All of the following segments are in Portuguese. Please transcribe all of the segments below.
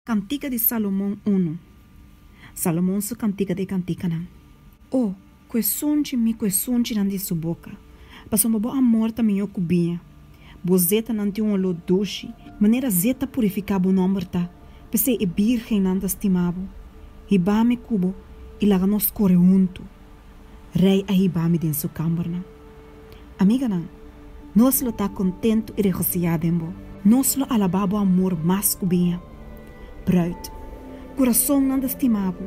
Cantiga de Salomão 1. Salomão su cantiga de cantica não. Oh, quesunchi mi quesunchi nan de sua boca. Passou uma boa amor também eu cubinha. Bozeta não tinha um olho doce, maneira zeta purificar o nome tá. Pensei e virgem não estimavo. Hibame cubo e laga nos corre junto. Rei a hibame den sua câmara. Amiga não, nós lo tá contento e regociado em bo. Nós lo alababo amor mais cubinha. Bruid, coração não estimavo.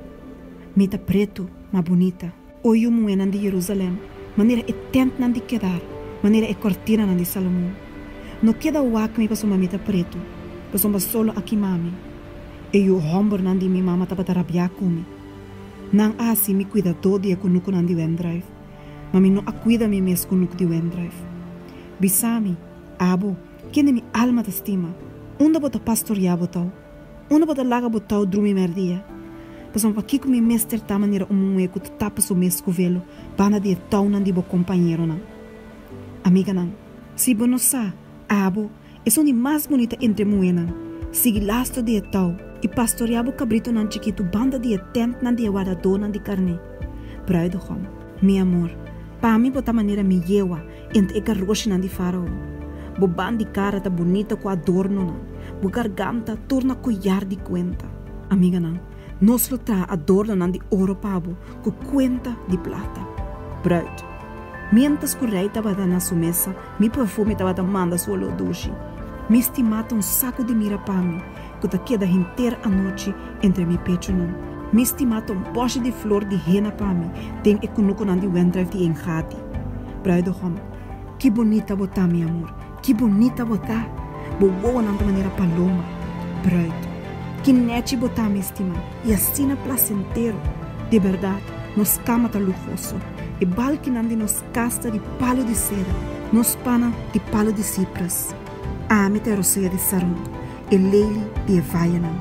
Mita preto, mas bonita. Oi o moena de Jerusalém, maneira é tent não de quedar, maneira é cortina não de Salomão. Não queda o ac me passou uma mita preto, passou uma solo aqui mami. E o hombro não de minha mama tava tarabiar comigo. Não assim me cuida todo dia com o não de Wendrive, mas não a cuida me mesmo com o de Wendrive. Bisami, abo, quem é minha alma de estima, onde bota pastorear botão, onde bota laga botão dormir merdia. Passam aqui com meu mestre da maneira eco que tapa o meu escovelo, bana de tão não de bo companheiro não. Amiga não, se bo não sa, abo, é só de mais bonita entre moenas. Sigue lastro de tão e pastoreabo cabrito não chiquito banda de tent não de guardador não de carne. Braido com, meu amor, para mim bota maneira me yewa entre eka roche não de farol. Bo bandi cara tá bonita com adorno não, bo garganta torna collar de cuenta. Amiga não. Nós lo tra adorno nan de ouro pabo, com cuenta de plata. Bruid. Mientras que o rei estava na sua mesa, mi perfume estava manda sua loduche. Mi estimata saco de mira para mim, que ta queda inteira a noite entre mi pecho não. Mi estimata poche de flor de rena para mim, tem econuco nan de Wendrive de enjati. Bruid hom, que bonita botar, meu amor, que bonita botar. Boa nan de maneira paloma. Bruid. Que nete botar me estima e assina placenteiro. De verdade, nos cama tá luxoso. E balquinando nos casta de palo de seda, nos pana de palo de cipras. A meteroceia de Sarum, e leile de Evaiana.